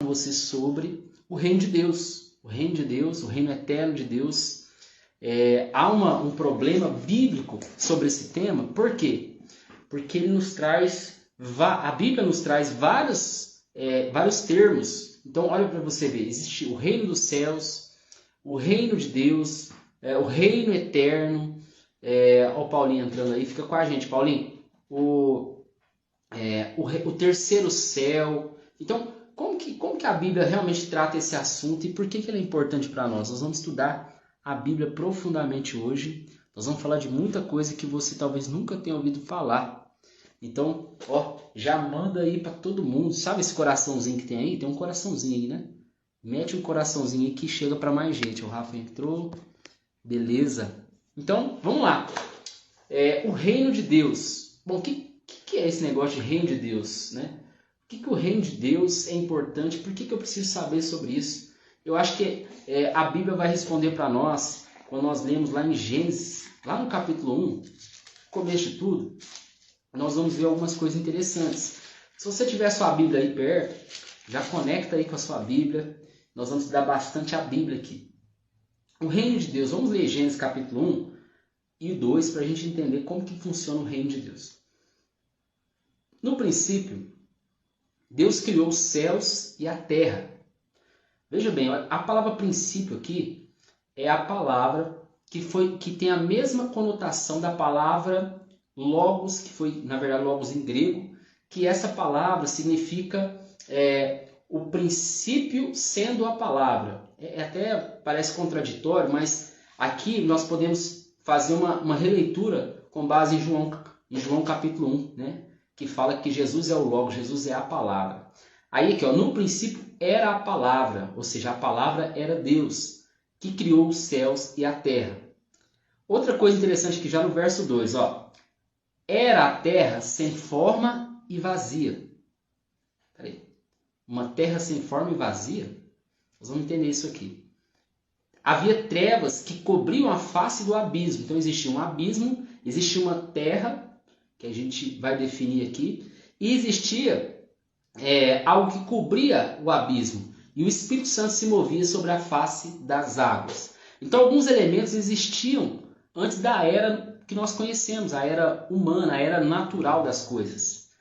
com você sobre o reino de Deus. O reino de Deus, o reino eterno de Deus. Há um problema bíblico sobre esse tema. Por quê? Porque ele nos traz, a Bíblia nos traz vários termos. Então, olha para você ver. Existe o reino dos céus, o reino de Deus, o reino eterno. Olha o Paulinho entrando aí. Fica com a gente, Paulinho. O terceiro céu. Então, como que a Bíblia realmente trata esse assunto e por que ele é importante para nós? Nós vamos estudar a Bíblia profundamente hoje. Nós vamos falar de muita coisa que você talvez nunca tenha ouvido falar. Então, já manda aí para todo mundo. Sabe esse coraçãozinho que tem aí? Tem um coraçãozinho aí, né? Mete um coraçãozinho aí que chega para mais gente. O Rafa entrou. Beleza. Então, vamos lá. O reino de Deus. Bom, o que é esse negócio de reino de Deus, né? Por que o reino de Deus é importante? Por que eu preciso saber sobre isso? Eu acho que a Bíblia vai responder para nós quando nós lemos lá em Gênesis, lá no capítulo 1, começo de tudo, nós vamos ver algumas coisas interessantes. Se você tiver a sua Bíblia aí perto, já conecta aí com a sua Bíblia. Nós vamos estudar bastante a Bíblia aqui. O reino de Deus, vamos ler Gênesis capítulo 1 e 2 para a gente entender como que funciona o reino de Deus. No princípio, Deus criou os céus e a terra. Veja bem, a palavra princípio aqui é a palavra que tem a mesma conotação da palavra logos, que foi, na verdade, logos em grego, que essa palavra significa o princípio sendo a palavra. Até parece contraditório, mas aqui nós podemos fazer uma releitura com base em João capítulo 1, né? Que fala que Jesus é o Logos, Jesus é a palavra. Aí aqui, no princípio era a palavra, ou seja, a palavra era Deus, que criou os céus e a terra. Outra coisa interessante que já no verso 2, era a terra sem forma e vazia. Peraí. Uma terra sem forma e vazia? Nós vamos entender isso aqui. Havia trevas que cobriam a face do abismo. Então existia um abismo, existia uma terra, que a gente vai definir aqui, e existia algo que cobria o abismo. E o Espírito Santo se movia sobre a face das águas. Então alguns elementos existiam antes da era que nós conhecemos, a era humana, a era natural das coisas.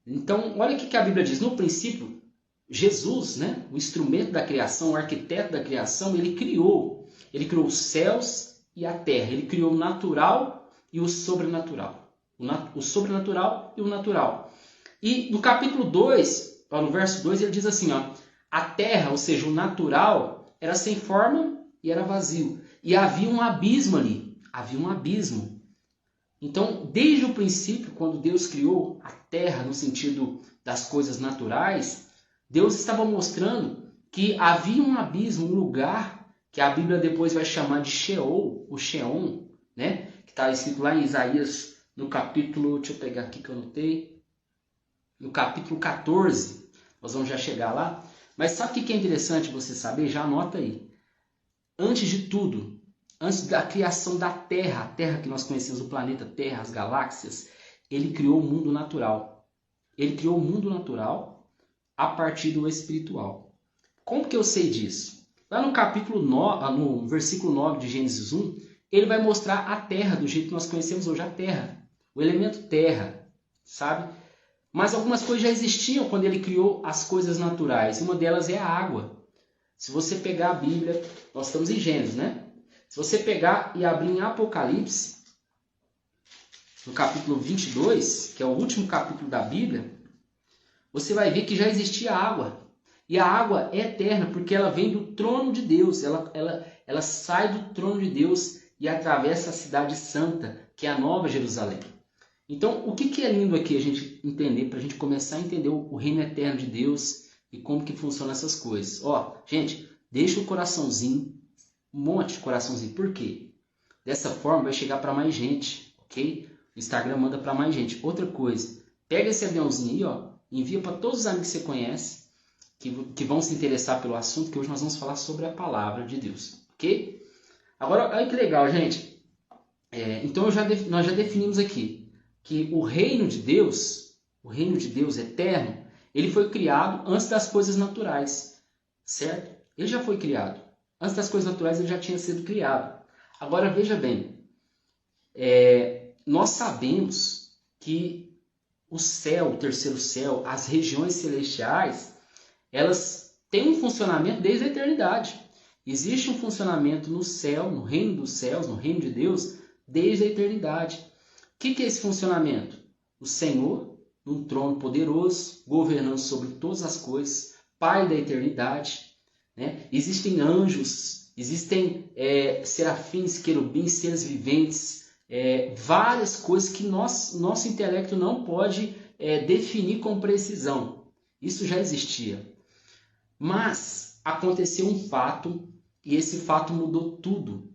Então, olha o que a Bíblia diz. No princípio, Jesus, né, o instrumento da criação, o arquiteto da criação, ele criou os céus e a terra. Ele criou o natural e o sobrenatural. O sobrenatural e o natural. E no capítulo 2, no verso 2, ele diz assim, a terra, ou seja, o natural, era sem forma e era vazio. E havia um abismo ali. Havia um abismo. Então, desde o princípio, quando Deus criou a terra no sentido das coisas naturais, Deus estava mostrando que havia um abismo, um lugar que a Bíblia depois vai chamar de Sheol, o Sheol, né? Que está escrito lá em Isaías, no capítulo, deixa eu pegar aqui que eu anotei, no capítulo 14, nós vamos já chegar lá. Mas sabe o que é interessante você saber? Já anota aí. Antes de tudo, antes da criação da Terra, a Terra que nós conhecemos, o planeta Terra, as galáxias, ele criou o mundo natural. Ele criou o mundo natural a partir do espiritual. Como que eu sei disso? Lá no capítulo 9, no versículo 9 de Gênesis 1, ele vai mostrar a Terra do jeito que nós conhecemos hoje, a Terra. O elemento terra, sabe? Mas algumas coisas já existiam quando ele criou as coisas naturais. Uma delas é a água. Se você pegar a Bíblia, nós estamos em Gênesis, né? Se você pegar e abrir em Apocalipse, no capítulo 22, que é o último capítulo da Bíblia, você vai ver que já existia água. E a água é eterna, porque ela vem do trono de Deus. Ela sai do trono de Deus e atravessa a cidade santa, que é a Nova Jerusalém. Então, o que é lindo aqui a gente entender, para a gente começar a entender o reino eterno de Deus e como que funcionam essas coisas. Gente, deixa o coraçãozinho, um monte de coraçãozinho. Por quê? Dessa forma vai chegar para mais gente, ok? O Instagram manda para mais gente. Outra coisa, pega esse aviãozinho aí, envia para todos os amigos que você conhece, que vão se interessar pelo assunto, que hoje nós vamos falar sobre a palavra de Deus, ok? Agora, olha que legal, gente. Então, nós já definimos aqui que o reino de Deus eterno, ele foi criado antes das coisas naturais. certo? Ele já foi criado. Antes das coisas naturais ele já tinha sido criado. Agora veja bem, nós sabemos que o céu, o terceiro céu, as regiões celestiais, elas têm um funcionamento desde a eternidade. Existe um funcionamento no céu, no reino dos céus, no reino de Deus, desde a eternidade. O que é esse funcionamento? O Senhor, num trono poderoso, governando sobre todas as coisas, Pai da eternidade, né? Existem anjos, existem serafins, querubins, seres viventes, várias coisas que nosso intelecto não pode definir com precisão. Isso já existia. Mas aconteceu um fato, e esse fato mudou tudo.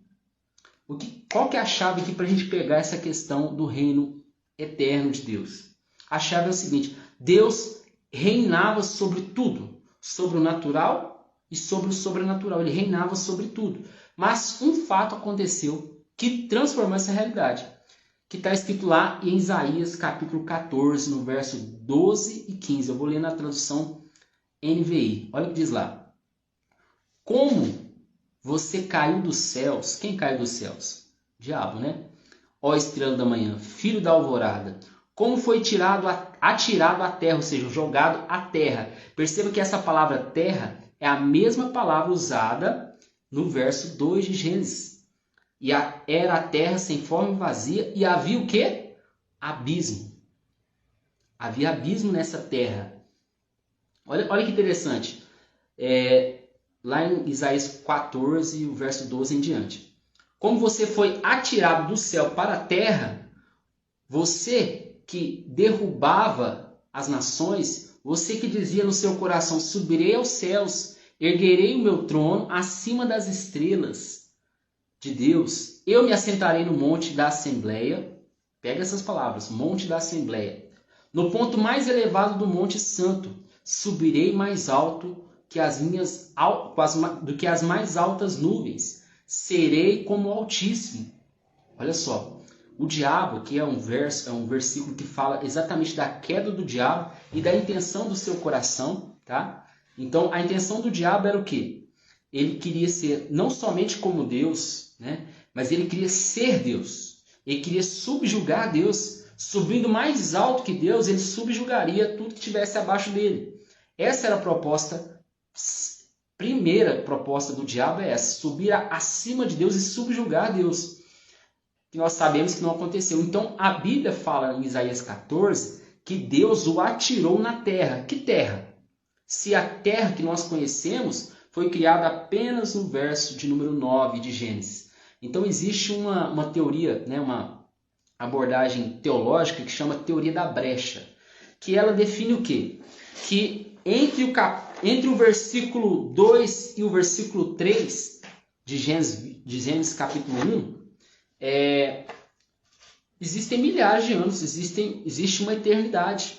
Qual que é a chave aqui para a gente pegar essa questão do reino eterno de Deus? A chave é o seguinte: Deus reinava sobre tudo, sobre o natural e sobre o sobrenatural. Ele reinava sobre tudo. Mas um fato aconteceu que transformou essa realidade, que está escrito lá em Isaías capítulo 14, no verso 12 e 15. Eu vou ler na tradução NVI. Olha o que diz lá. Como você caiu dos céus. Quem caiu dos céus? Diabo, né? Ó estrela da manhã, filho da alvorada. Como foi atirado à terra, ou seja, jogado à terra. Perceba que essa palavra terra é a mesma palavra usada no verso 2 de Gênesis. E era a terra sem forma e vazia, e havia o quê? Abismo. Havia abismo nessa terra. Olha que interessante. Lá em Isaías 14, o verso 12 em diante. Como você foi atirado do céu para a terra, você que derrubava as nações, você que dizia no seu coração: subirei aos céus, erguerei o meu trono acima das estrelas de Deus, eu me assentarei no monte da Assembleia. Pega essas palavras, monte da Assembleia. No ponto mais elevado do Monte Santo, subirei mais alto do que as mais altas nuvens. Serei como o Altíssimo. Olha só, o diabo, que é um versículo que fala exatamente da queda do diabo e da intenção do seu coração, tá? Então, a intenção do diabo era o quê? Ele queria ser não somente como Deus, né? Mas ele queria ser Deus. Ele queria subjugar Deus. Subindo mais alto que Deus, ele subjugaria tudo que estivesse abaixo dele. Essa era a primeira proposta do diabo, é essa: subir acima de Deus e subjugar Deus. Que nós sabemos que não aconteceu. Então, a Bíblia fala em Isaías 14 que Deus o atirou na terra. Que terra? Se a terra que nós conhecemos foi criada apenas no verso de número 9 de Gênesis. Então, existe uma teoria, né, uma abordagem teológica que chama teoria da brecha, que ela define o quê? Que entre o versículo 2 e o versículo 3 de Gênesis capítulo 1, existem milhares de anos, existe uma eternidade.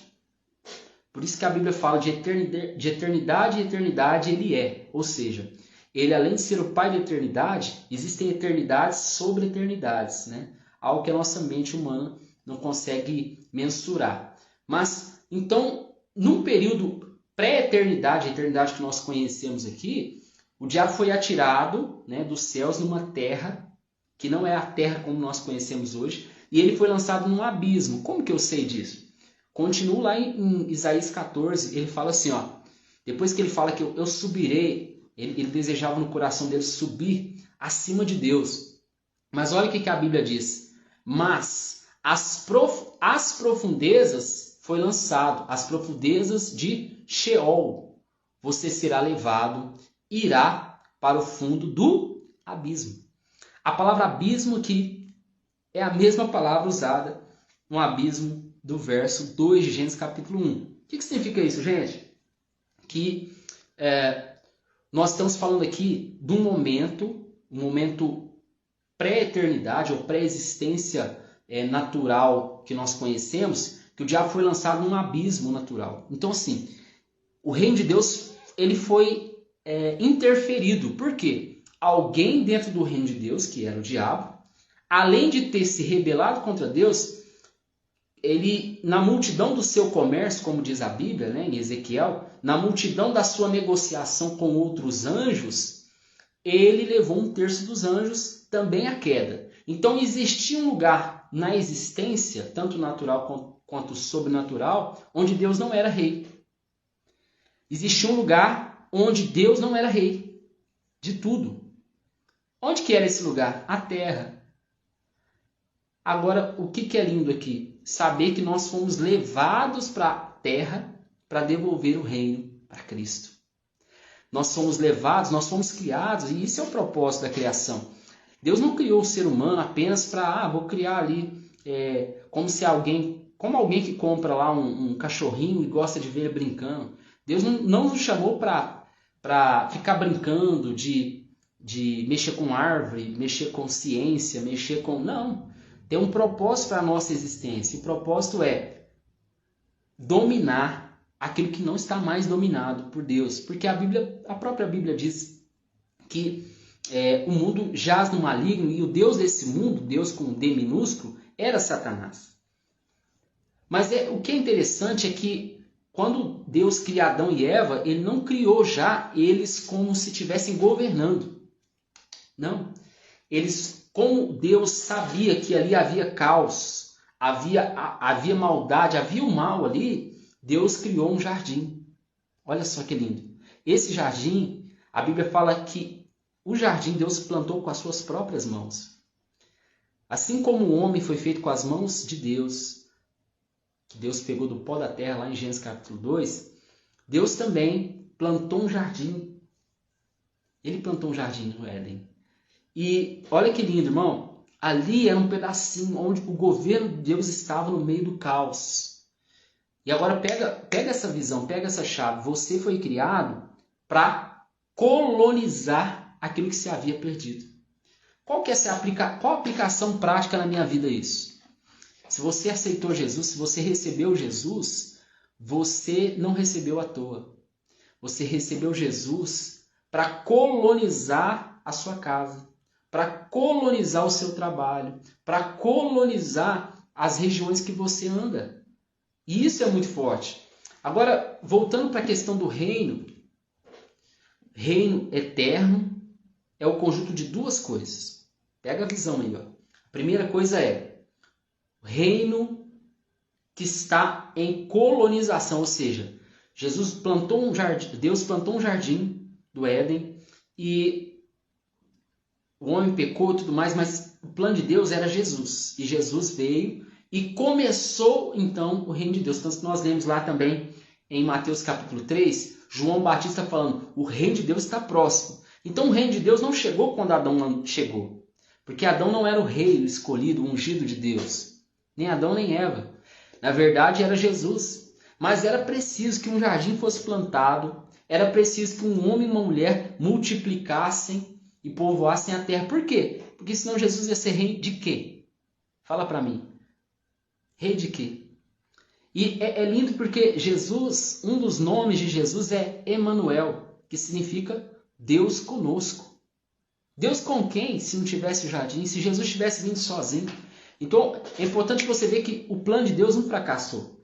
Por isso que a Bíblia fala de eternidade e eternidade ele é. Ou seja, ele, além de ser o Pai da eternidade, existem eternidades sobre eternidades, né? Algo que a nossa mente humana não consegue mensurar. Mas, então, num período pré-eternidade, a eternidade que nós conhecemos aqui, o diabo foi atirado, né, dos céus numa terra que não é a terra como nós conhecemos hoje, e ele foi lançado num abismo. Como que eu sei disso? Continuo lá em Isaías 14, ele fala assim, ó, depois que ele fala que eu subirei, ele desejava no coração dele subir acima de Deus. Mas olha o que a Bíblia diz. Mas as profundezas foi lançado, as profundezas de Sheol. Você será levado, irá para o fundo do abismo. A palavra abismo aqui é a mesma palavra usada no abismo do verso 2 de Gênesis capítulo 1. O que significa isso, gente? Que nós estamos falando aqui de um momento pré-eternidade ou pré-existência natural que nós conhecemos, que o diabo foi lançado num abismo natural. Então, assim, o reino de Deus ele foi interferido. Por quê? Alguém dentro do reino de Deus, que era o diabo, além de ter se rebelado contra Deus, ele, na multidão do seu comércio, como diz a Bíblia, né, em Ezequiel, na multidão da sua negociação com outros anjos, ele levou 1/3 dos anjos também à queda. Então existia um lugar na existência, tanto natural quanto sobrenatural, onde Deus não era rei. Existia um lugar onde Deus não era rei de tudo. Onde que era esse lugar? A terra. Agora, o que é lindo aqui? Saber que nós fomos levados para a terra para devolver o reino para Cristo. Nós fomos levados, nós fomos criados, e isso é o propósito da criação. Deus não criou o ser humano apenas para, vou criar ali, como alguém que compra lá um cachorrinho e gosta de ver ele brincando. Deus não nos chamou para ficar brincando de mexer com árvore, mexer com ciência, mexer com... Não. Tem um propósito para a nossa existência. O propósito é dominar aquilo que não está mais dominado por Deus. Porque a própria Bíblia diz que o mundo jaz no maligno e o Deus desse mundo, Deus com D minúsculo, era Satanás. Mas o que é interessante é que quando Deus cria Adão e Eva, ele não criou já eles como se estivessem governando. Não. Como Deus sabia que ali havia caos, havia maldade, havia o mal ali, Deus criou um jardim. Olha só que lindo. Esse jardim, a Bíblia fala que o jardim Deus plantou com as suas próprias mãos. Assim como o homem foi feito com as mãos de Deus, que Deus pegou do pó da terra, lá em Gênesis capítulo 2, Deus também plantou um jardim. Ele plantou um jardim no Éden. E olha que lindo, irmão. Ali era um pedacinho onde o governo de Deus estava no meio do caos. E agora pega essa visão, pega essa chave. Você foi criado para colonizar aquilo que se havia perdido. Qual a aplicação prática na minha vida isso? Se você aceitou Jesus, se você recebeu Jesus, você não recebeu à toa. Você recebeu Jesus para colonizar a sua casa, para colonizar o seu trabalho, para colonizar as regiões que você anda. E isso é muito forte. Agora, voltando para a questão do reino eterno é o conjunto de duas coisas. Pega a visão aí. Ó. A primeira coisa é o reino que está em colonização, ou seja, Deus plantou um jardim do Éden e o homem pecou e tudo mais, mas o plano de Deus era Jesus. E Jesus veio e começou, então, o reino de Deus. Tanto que nós lemos lá também, em Mateus capítulo 3, João Batista falando, o reino de Deus está próximo. Então, o reino de Deus não chegou quando Adão chegou. Porque Adão não era o rei, o escolhido, o ungido de Deus. Nem Adão, nem Eva. Na verdade, era Jesus. Mas era preciso que um jardim fosse plantado. Era preciso que um homem e uma mulher multiplicassem e povoassem a terra. Por quê? Porque senão Jesus ia ser rei de quê? Fala para mim. Rei de quê? E é lindo porque Jesus, um dos nomes de Jesus é Emanuel, que significa Deus conosco. Deus com quem, se não tivesse o jardim, se Jesus tivesse vindo sozinho? Então, é importante você ver que o plano de Deus não fracassou.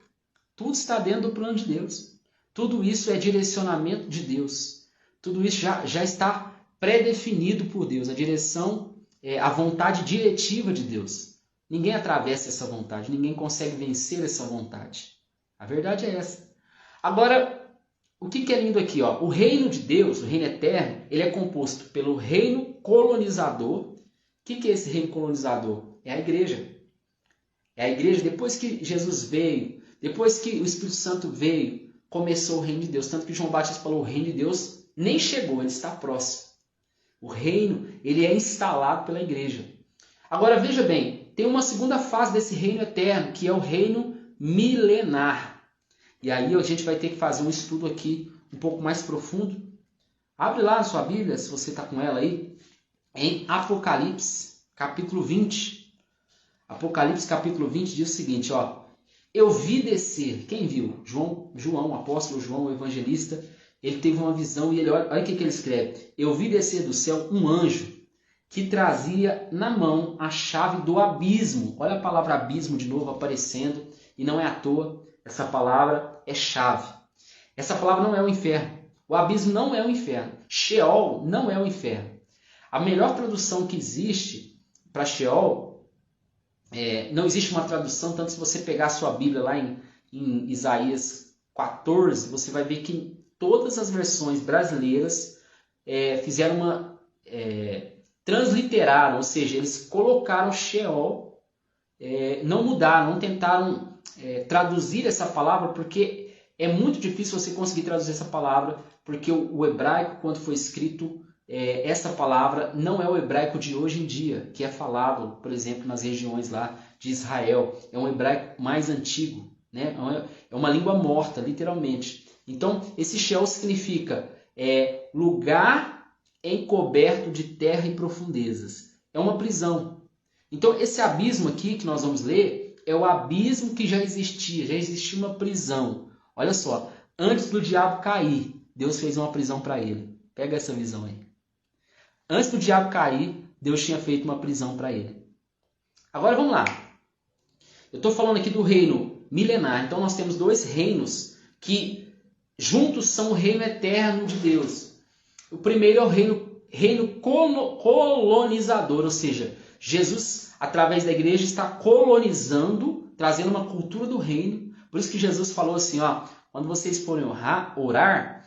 Tudo está dentro do plano de Deus. Tudo isso é direcionamento de Deus. Tudo isso já está pré-definido por Deus. A direção é a vontade diretiva de Deus. Ninguém atravessa essa vontade. Ninguém consegue vencer essa vontade. A verdade é essa. Agora, o que é lindo aqui? Ó? O reino de Deus, o reino eterno, ele é composto pelo reino colonizador. O que é esse reino colonizador? É a igreja. É a igreja, depois que Jesus veio, depois que o Espírito Santo veio, começou o reino de Deus. Tanto que João Batista falou, o reino de Deus nem chegou, ele está próximo. O reino, ele é instalado pela igreja. Agora, veja bem, tem uma segunda fase desse reino eterno, que é o reino milenar. E aí a gente vai ter que fazer um estudo aqui um pouco mais profundo. Abre lá na sua Bíblia, se você está com ela aí, em Apocalipse, capítulo 20. Apocalipse, capítulo 20 diz o seguinte, ó. Eu vi descer, quem viu? João, o apóstolo João, o evangelista, ele teve uma visão e olha o que ele escreve. Eu vi descer do céu um anjo que trazia na mão a chave do abismo. Olha a palavra abismo de novo aparecendo e não é à toa, essa palavra é chave. Essa palavra não é o inferno. O abismo não é o inferno. Sheol não é o inferno. A melhor tradução que existe para Sheol, não existe uma tradução, tanto se você pegar a sua Bíblia lá em Isaías 14, você vai ver que todas as versões brasileiras fizeram transliteraram, ou seja, eles colocaram Sheol, não mudaram, não tentaram traduzir essa palavra, porque é muito difícil você conseguir traduzir essa palavra, porque o hebraico, quando foi escrito, essa palavra não é o hebraico de hoje em dia, que é falado, por exemplo, nas regiões lá de Israel. É um hebraico mais antigo, né? É uma língua morta, literalmente. Então, esse Sheol significa lugar encoberto de terra e profundezas. É uma prisão. Então, esse abismo aqui que nós vamos ler é o abismo que já existia uma prisão. Olha só, antes do diabo cair, Deus fez uma prisão para ele. Pega essa visão aí. Antes do diabo cair, Deus tinha feito uma prisão para ele. Agora vamos lá. Eu estou falando aqui do reino milenar. Então nós temos dois reinos que juntos são o reino eterno de Deus. O primeiro é o reino colonizador, ou seja, Jesus, através da igreja, está colonizando, trazendo uma cultura do reino. Por isso que Jesus falou assim, quando vocês forem orar,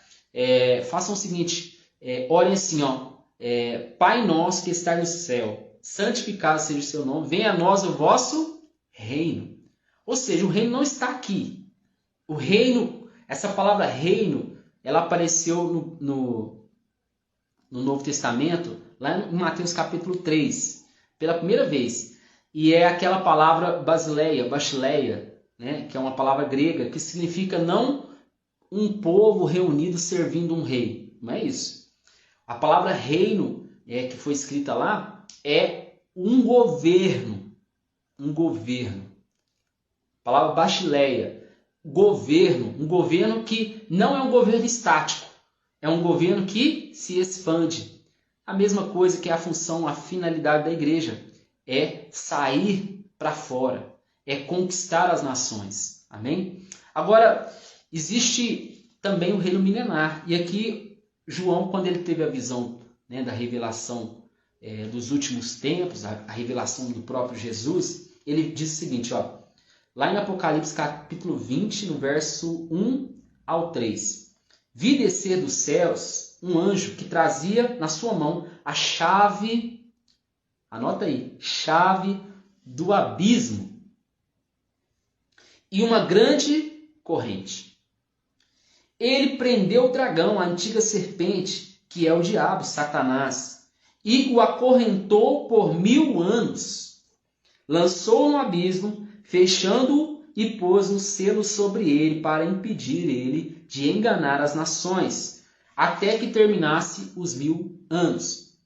façam o seguinte, orem assim, Pai nosso que está no céu, santificado seja o seu nome, venha a nós o vosso reino. Ou seja, o reino não está aqui. O reino, essa palavra reino, ela apareceu no Novo Testamento, lá em Mateus capítulo 3, pela primeira vez. E é aquela palavra basileia, né, que é uma palavra grega, que significa não um povo reunido servindo um rei. Não é isso. A palavra reino, que foi escrita lá, é um governo. Um governo. A palavra basileia, governo. Um governo que não é um governo estático. É um governo que se expande. A mesma coisa que é a função, a finalidade da igreja. É sair para fora. É conquistar as nações. Amém? Agora, existe também o reino milenar. E aqui, João, quando ele teve a visão, né, da revelação dos últimos tempos, a revelação do próprio Jesus, ele diz o seguinte, lá em Apocalipse capítulo 20, no verso 1 ao 3. Vi descer dos céus um anjo que trazia na sua mão a chave, anota aí, chave do abismo e uma grande corrente. Ele prendeu o dragão, a antiga serpente, que é o diabo, Satanás, e o acorrentou por 1000 anos. Lançou-o no abismo, fechando-o e pôs um selo sobre ele para impedir ele de enganar as nações, até que terminasse os 1000 anos.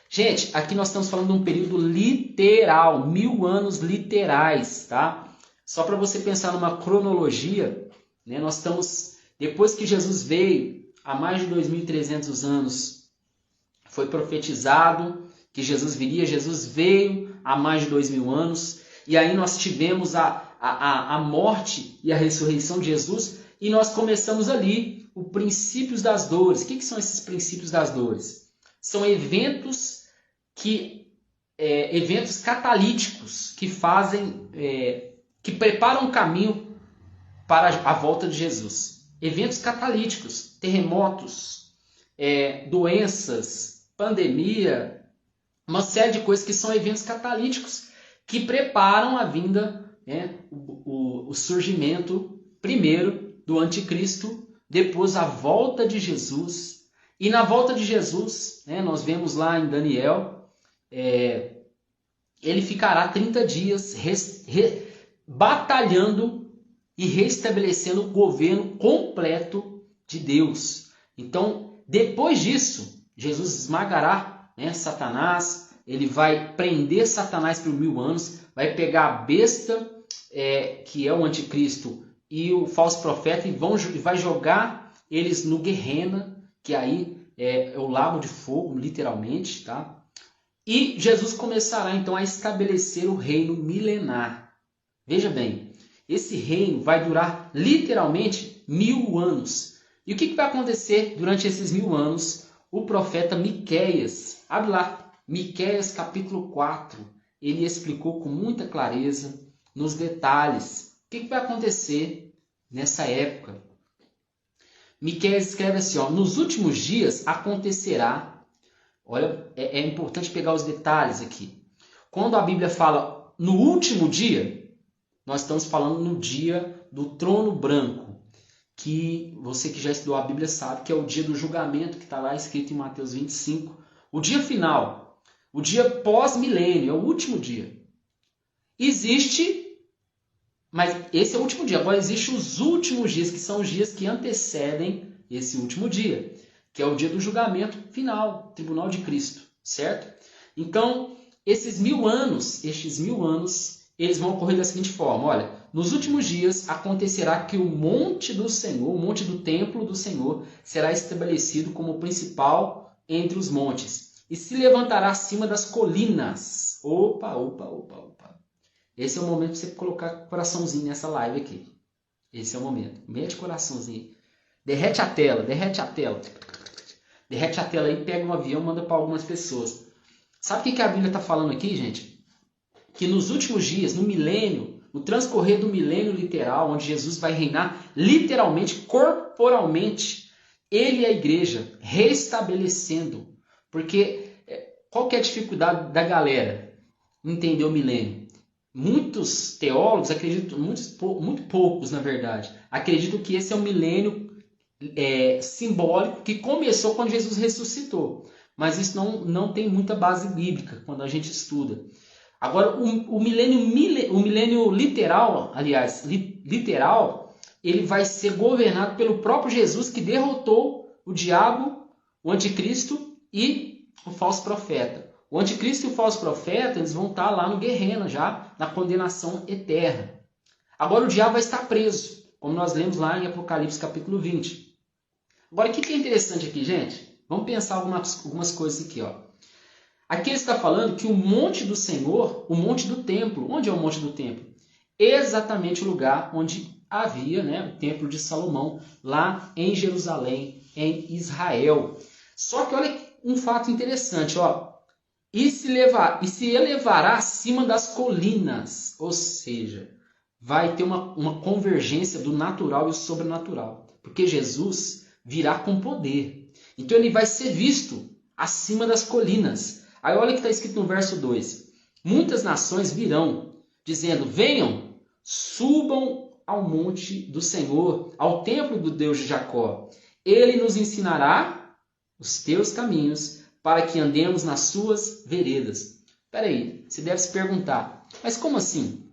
Gente, aqui nós estamos falando de um período literal, 1000 anos literais, tá? Só para você pensar numa cronologia, né? Nós estamos, depois que Jesus veio, há mais de 2.300 anos, foi profetizado que Jesus viria, Jesus veio há mais de 2000 anos, e aí nós tivemos a morte e a ressurreição de Jesus, e nós começamos ali os princípios das dores. O que são esses princípios das dores? São eventos catalíticos que fazem, que preparam o caminho para a volta de Jesus. Eventos catalíticos, terremotos, doenças, pandemia, uma série de coisas que são eventos catalíticos que preparam a vinda, o surgimento primeiro do anticristo, depois a volta de Jesus. E na volta de Jesus, nós vemos lá em Daniel, ele ficará 30 dias batalhando e restabelecendo o governo completo de Deus. Então, depois disso, Jesus esmagará Satanás, ele vai prender Satanás por 1000 anos, vai pegar a besta, que é o anticristo, e o falso profeta, e vai jogar eles no Guerrena, que aí é o lago de fogo, literalmente, tá? E Jesus começará então a estabelecer o reino milenar. Veja bem, esse reino vai durar literalmente 1000 anos. E o que vai acontecer durante esses 1000 anos? O profeta Miqueias, abre lá, Miqueias capítulo 4, ele explicou com muita clareza, nos detalhes, o que vai acontecer nessa época. Miqueias escreve assim, ó, nos últimos dias acontecerá, olha, é importante pegar os detalhes aqui. Quando a Bíblia fala no último dia, nós estamos falando no dia do trono branco, que você que já estudou a Bíblia sabe que é o dia do julgamento, que está lá escrito em Mateus 25. O dia final, o dia pós-milênio, é o último dia. Existe, mas esse é o último dia. Agora existem os últimos dias, que são os dias que antecedem esse último dia, que é o dia do julgamento final, tribunal de Cristo, certo? Então, estes 1000 anos, eles vão ocorrer da seguinte forma, olha, nos últimos dias acontecerá que o monte do Senhor, o monte do templo do Senhor, será estabelecido como o principal entre os montes e se levantará acima das colinas. Opa. Esse é o momento para você colocar coraçãozinho nessa live aqui. Esse é o momento. Mete coraçãozinho. Derrete a tela. Derrete a tela aí, pega um avião e manda para algumas pessoas. Sabe o que a Bíblia está falando aqui, gente? Que nos últimos dias, no milênio, no transcorrer do milênio literal, onde Jesus vai reinar literalmente, corporalmente, ele e a igreja restabelecendo. Porque qual que é a dificuldade da galera entender o milênio? Muitos teólogos acreditam, muito poucos na verdade, acreditam que esse é um milênio simbólico que começou quando Jesus ressuscitou. Mas isso não tem muita base bíblica quando a gente estuda. Agora, o milênio literal, literal, ele vai ser governado pelo próprio Jesus, que derrotou o diabo, o anticristo e o falso profeta. O anticristo e o falso profeta, eles vão estar lá no Guerrena, já na condenação eterna. Agora o diabo vai estar preso, como nós lemos lá em Apocalipse capítulo 20. Agora, o que é interessante aqui, gente? Vamos pensar algumas coisas aqui, ó. Aqui ele está falando que o monte do Senhor, o monte do templo, onde é o monte do templo? Exatamente o lugar onde havia, né, o templo de Salomão, lá em Jerusalém, em Israel. Só que olha um fato interessante, ó. E se elevará acima das colinas, ou seja, vai ter uma convergência do natural e o sobrenatural, porque Jesus virá com poder. Então ele vai ser visto acima das colinas. Aí olha o que está escrito no verso 2. Muitas nações virão, dizendo, venham, subam ao monte do Senhor, ao templo do Deus de Jacó. Ele nos ensinará os teus caminhos, para que andemos nas suas veredas. Espera aí, você deve se perguntar, mas como assim?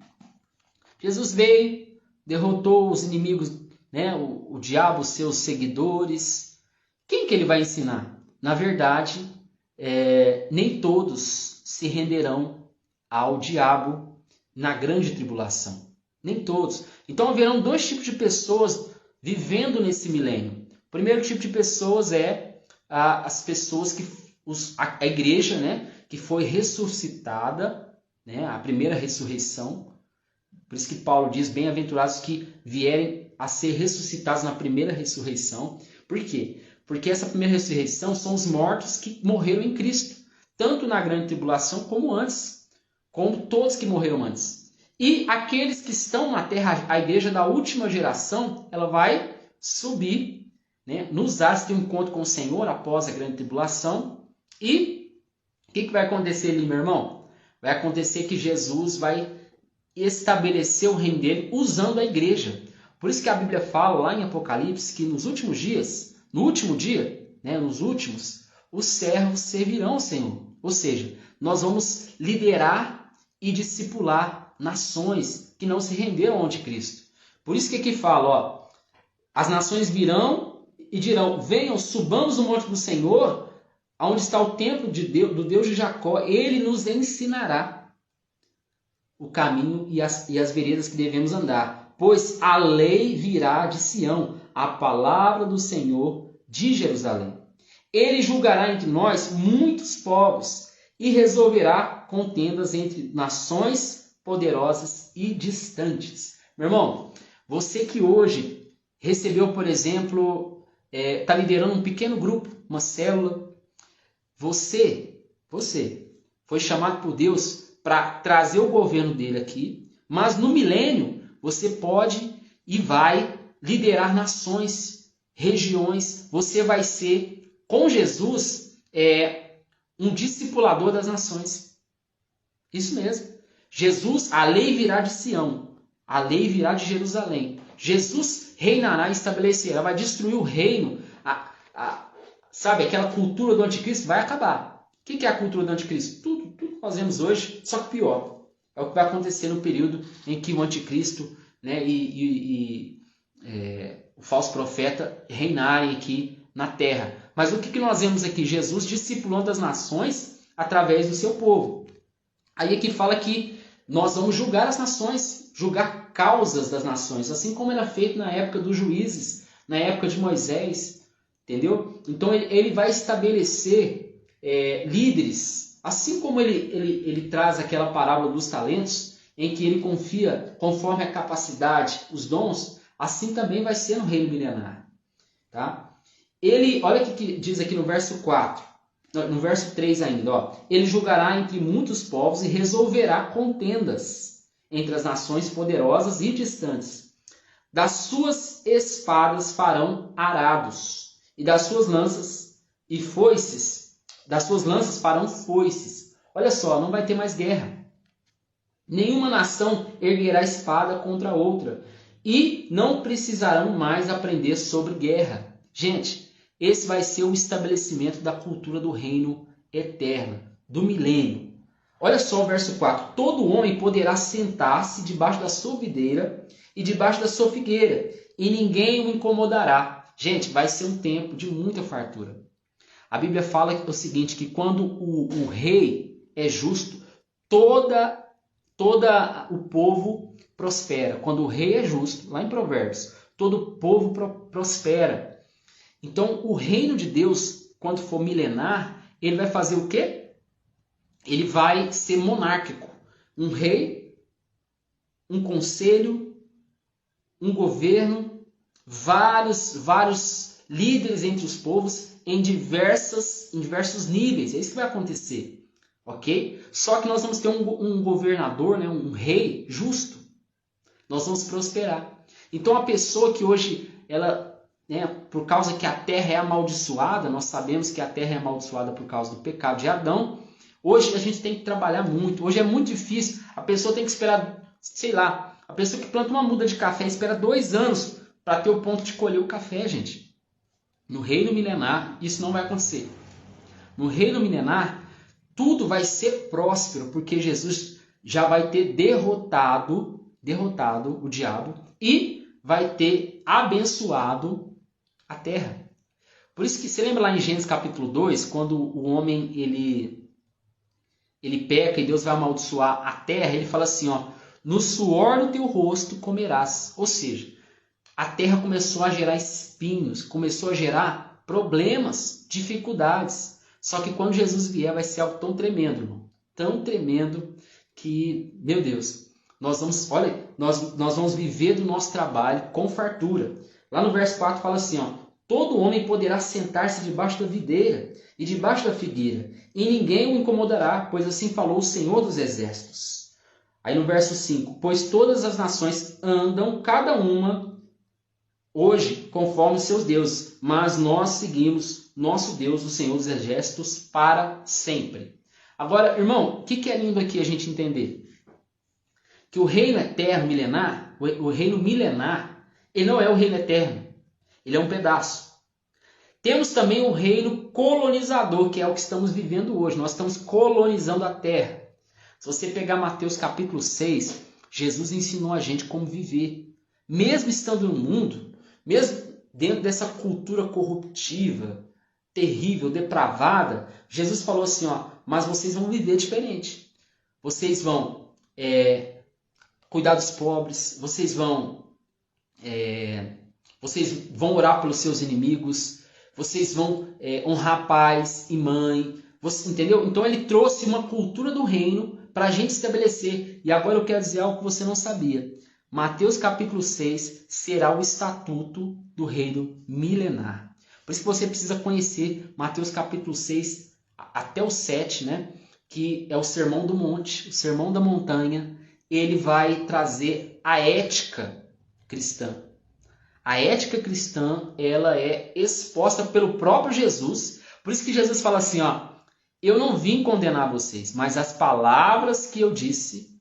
Jesus veio, derrotou os inimigos, né, o diabo, os seus seguidores. Quem que ele vai ensinar? Na verdade, nem todos se renderão ao diabo na grande tribulação. Nem todos. Então haverão dois tipos de pessoas vivendo nesse milênio. O primeiro tipo de pessoas é as pessoas que a igreja, né, que foi ressuscitada, né, a primeira ressurreição. Por isso que Paulo diz, bem-aventurados que vierem a ser ressuscitados na primeira ressurreição. Por quê? Porque essa primeira ressurreição são os mortos que morreram em Cristo, tanto na grande tribulação como antes, como todos que morreram antes. E aqueles que estão na terra, a igreja da última geração, ela vai subir, né, nos ares de um encontro com o Senhor após a grande tribulação. E o que vai acontecer ali, meu irmão? Vai acontecer que Jesus vai estabelecer o reino dele usando a igreja. Por isso que a Bíblia fala lá em Apocalipse que nos últimos dias, no último dia, né, nos últimos, os servos servirão ao Senhor. Ou seja, nós vamos liderar e discipular nações que não se renderam ao anticristo. Por isso que aqui fala, ó, as nações virão e dirão, venham, subamos o monte do Senhor, onde está o templo do Deus de Jacó, ele nos ensinará o caminho e as veredas que devemos andar. Pois a lei virá de Sião, a palavra do Senhor de Jerusalém. Ele julgará entre nós muitos povos e resolverá contendas entre nações poderosas e distantes. Meu irmão, você que hoje recebeu, por exemplo, está liderando um pequeno grupo, uma célula, você foi chamado por Deus para trazer o governo dele aqui, mas no milênio você pode e vai liderar nações, regiões, você vai ser, com Jesus, um discipulador das nações. Isso mesmo. Jesus, a lei virá de Sião, a lei virá de Jerusalém. Jesus reinará e estabelecerá, vai destruir o reino. Sabe, aquela cultura do anticristo vai acabar. O que é a cultura do anticristo? Tudo que nós vemos hoje, só que pior. É o que vai acontecer no período em que o anticristo, né, o falso profeta reinarem aqui na terra. Mas o que nós vemos aqui? Jesus discipulando as nações através do seu povo. Aí aqui fala que nós vamos julgar as nações, julgar causas das nações, assim como era feito na época dos juízes, na época de Moisés, entendeu? Então ele vai estabelecer líderes, assim como ele traz aquela parábola dos talentos, em que ele confia conforme a capacidade, os dons, assim também vai ser no reino milenar. Tá? Olha o que diz aqui no verso 4. No verso 3 ainda, ó. Ele julgará entre muitos povos e resolverá contendas entre as nações poderosas e distantes. Das suas espadas farão arados, e das suas lanças e foices, das suas lanças farão foices. Olha só, não vai ter mais guerra. Nenhuma nação erguerá espada contra outra, e não precisarão mais aprender sobre guerra. Gente, esse vai ser o estabelecimento da cultura do reino eterno, do milênio. Olha só o verso 4. Todo homem poderá sentar-se debaixo da sua videira e debaixo da sua figueira, e ninguém o incomodará. Gente, vai ser um tempo de muita fartura. A Bíblia fala o seguinte, que quando o rei é justo, todo o povo prospera. Quando o rei é justo, lá em Provérbios, todo o povo prospera. Então, o reino de Deus, quando for milenar, ele vai fazer o quê? Ele vai ser monárquico. Um rei, um conselho, um governo, vários líderes entre os povos em diversos níveis. É isso que vai acontecer. Ok? Só que nós vamos ter um governador, né, um rei justo. Nós vamos prosperar. Então, a pessoa que hoje, por causa que a terra é amaldiçoada, nós sabemos que a terra é amaldiçoada por causa do pecado de Adão, hoje a gente tem que trabalhar muito. Hoje é muito difícil. A pessoa tem que esperar, sei lá, a pessoa que planta uma muda de café espera 2 anos para ter o ponto de colher o café, gente. No reino milenar, isso não vai acontecer. No reino milenar, tudo vai ser próspero, porque Jesus já vai ter derrotado o diabo e vai ter abençoado a terra. Por isso que você lembra lá em Gênesis capítulo 2, quando o homem ele peca e Deus vai amaldiçoar a terra, ele fala assim, ó, no suor do teu rosto comerás. Ou seja, a terra começou a gerar espinhos, começou a gerar problemas, dificuldades. Só que quando Jesus vier vai ser algo tão tremendo, irmão. Tão tremendo que, meu Deus, nós vamos viver do nosso trabalho com fartura. Lá no verso 4 fala assim, ó, todo homem poderá sentar-se debaixo da videira e debaixo da figueira, e ninguém o incomodará, pois assim falou o Senhor dos Exércitos. Aí no verso 5, pois todas as nações andam, cada uma, hoje, conforme os seus deuses, mas nós seguimos nosso Deus, o Senhor dos Exércitos, para sempre. Agora, irmão, o que é lindo aqui a gente entender? Que o reino eterno, milenar, o reino milenar, ele não é o reino eterno, ele é um pedaço. Temos também o reino colonizador, que é o que estamos vivendo hoje. Nós estamos colonizando a terra. Se você pegar Mateus capítulo 6, Jesus ensinou a gente como viver. Mesmo estando no mundo, mesmo dentro dessa cultura corruptiva, terrível, depravada, Jesus falou assim, ó, mas vocês vão viver diferente. Vocês vão cuidar dos pobres, vocês vão orar pelos seus inimigos, vocês vão honrar pais e mãe, entendeu? Então ele trouxe uma cultura do reino para a gente estabelecer. E agora eu quero dizer algo que você não sabia. Mateus capítulo 6 será o estatuto do reino milenar. Por isso que você precisa conhecer Mateus capítulo 6 até o 7, né? Que é o Sermão do Monte, o Sermão da Montanha. Ele vai trazer a ética cristã. A ética cristã, ela é exposta pelo próprio Jesus. Por isso que Jesus fala assim, ó, eu não vim condenar vocês, mas as palavras que eu disse,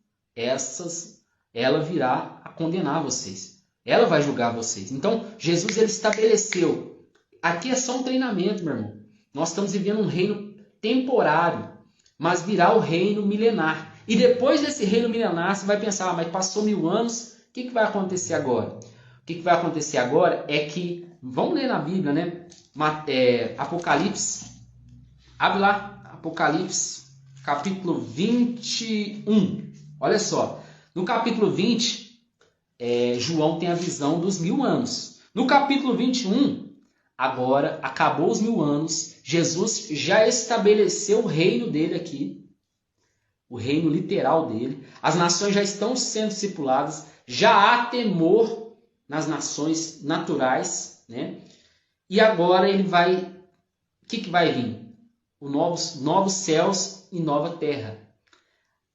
ela virá a condenar vocês. Ela vai julgar vocês. Então, Jesus ele estabeleceu. Aqui é só um treinamento, meu irmão. Nós estamos vivendo um reino temporário, mas virá o reino milenar. E depois desse reino milenar, você vai pensar, mas passou 1000 anos, o que vai acontecer agora? O que vai acontecer agora é que, vamos ler na Bíblia, né? Apocalipse, abre lá, Apocalipse, capítulo 21. Olha só, no capítulo 20, João tem a visão dos 1000 anos. No capítulo 21, agora acabou os 1000 anos, Jesus já estabeleceu o reino dele aqui, o reino literal dele. As nações já estão sendo discipuladas, já há temor nas nações naturais, né? E agora ele vai, o que vai vir? Os novos céus e nova terra.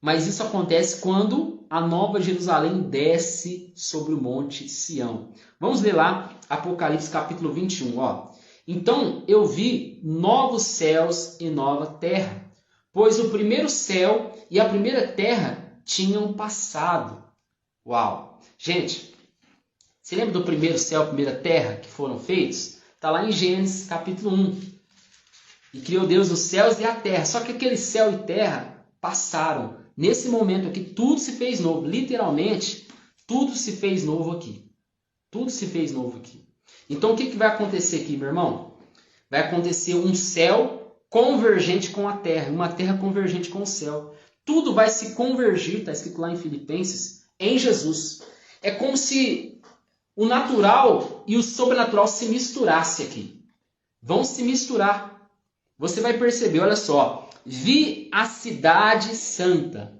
Mas isso acontece quando a nova Jerusalém desce sobre o monte Sião. Vamos ler lá Apocalipse capítulo 21, ó. Então eu vi novos céus e nova terra, pois o primeiro céu e a primeira terra tinham passado. Uau! Gente, você lembra do primeiro céu e a primeira terra que foram feitos? Está lá em Gênesis capítulo 1. E criou Deus os céus e a terra. Só que aquele céu e terra passaram. Nesse momento aqui, tudo se fez novo. Literalmente, tudo se fez novo aqui. Tudo se fez novo aqui. Então, o que vai acontecer aqui, meu irmão? Vai acontecer um céu convergente com a terra. Uma terra convergente com o céu. Tudo vai se convergir, está escrito lá em Filipenses, em Jesus. É como se o natural e o sobrenatural se misturassem aqui. Vão se misturar. Você vai perceber, olha só. Vi a cidade santa,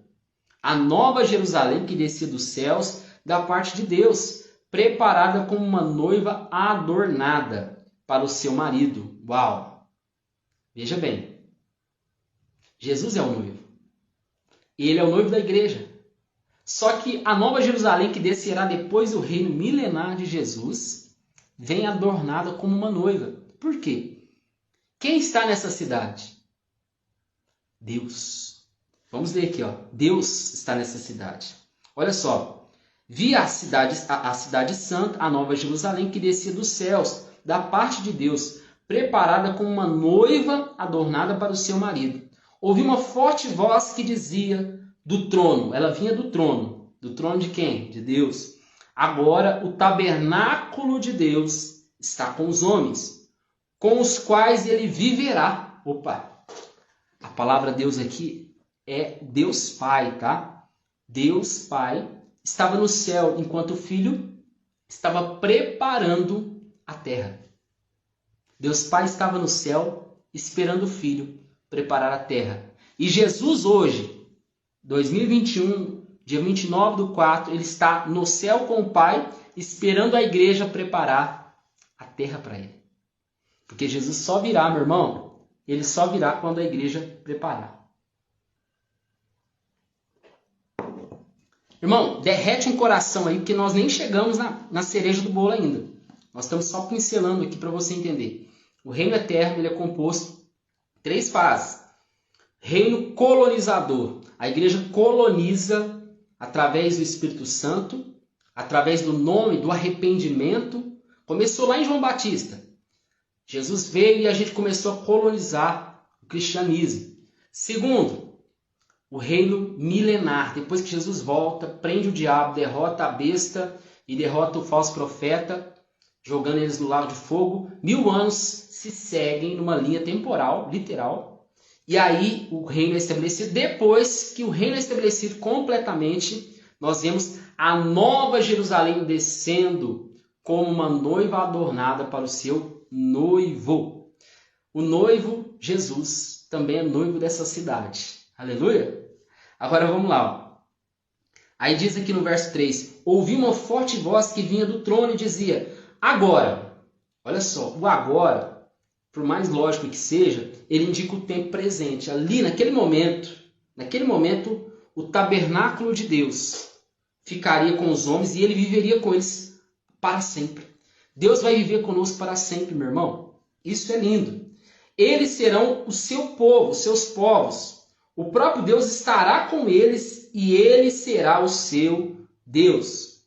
a nova Jerusalém que descia dos céus da parte de Deus, preparada como uma noiva adornada para o seu marido. Uau! Veja bem, Jesus é o noivo. Ele é o noivo da igreja. Só que a nova Jerusalém que descerá depois do reino milenar de Jesus, vem adornada como uma noiva. Por quê? Quem está nessa cidade? Deus. Vamos ler aqui, ó. Deus está nessa cidade. Olha só. Vi a cidade santa, a nova Jerusalém, que descia dos céus, da parte de Deus, preparada como uma noiva adornada para o seu marido. Ouvi uma forte voz que dizia do trono. Ela vinha do trono. Do trono de quem? De Deus. Agora o tabernáculo de Deus está com os homens, com os quais ele viverá. Opa! A palavra Deus aqui é Deus Pai, tá? Deus Pai estava no céu enquanto o Filho estava preparando a terra. Deus Pai estava no céu esperando o Filho preparar a terra. E Jesus hoje, 2021, dia 29/4, ele está no céu com o Pai esperando a igreja preparar a terra para ele. Porque Jesus só virá, meu irmão, ele só virá quando a igreja preparar. Irmão, derrete um coração aí, porque nós nem chegamos na cereja do bolo ainda. Nós estamos só pincelando aqui para você entender. O reino eterno ele é composto de 3 fases. Reino colonizador. A igreja coloniza através do Espírito Santo, através do nome, do arrependimento. Começou lá em João Batista. Jesus veio e a gente começou a colonizar o cristianismo. Segundo, o reino milenar. Depois que Jesus volta, prende o diabo, derrota a besta e derrota o falso profeta, jogando eles no lago de fogo. 1000 anos se seguem numa linha temporal, literal. E aí o reino é estabelecido. Depois que o reino é estabelecido completamente, nós vemos a nova Jerusalém descendo como uma noiva adornada para o seu noivo. O noivo, Jesus, também é noivo dessa cidade. Aleluia? Agora vamos lá. Ó. Aí diz aqui no verso 3, ouvi uma forte voz que vinha do trono e dizia, agora, olha só, o agora, por mais lógico que seja, ele indica o tempo presente. Ali, naquele momento, o tabernáculo de Deus ficaria com os homens e ele viveria com eles para sempre. Deus vai viver conosco para sempre, meu irmão. Isso é lindo. Eles serão o seu povo, os seus povos. O próprio Deus estará com eles e ele será o seu Deus.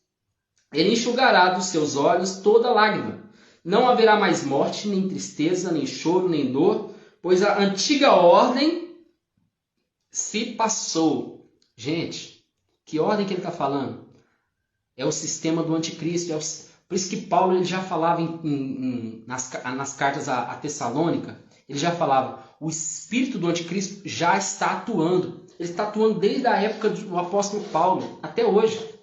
Ele enxugará dos seus olhos toda lágrima. Não haverá mais morte, nem tristeza, nem choro, nem dor, pois a antiga ordem se passou. Gente, que ordem que ele está falando? É o sistema do anticristo. Por isso que Paulo ele já falava nas cartas a Tessalônica, ele já falava, o espírito do anticristo já está atuando. Ele está atuando desde a época do apóstolo Paulo até hoje.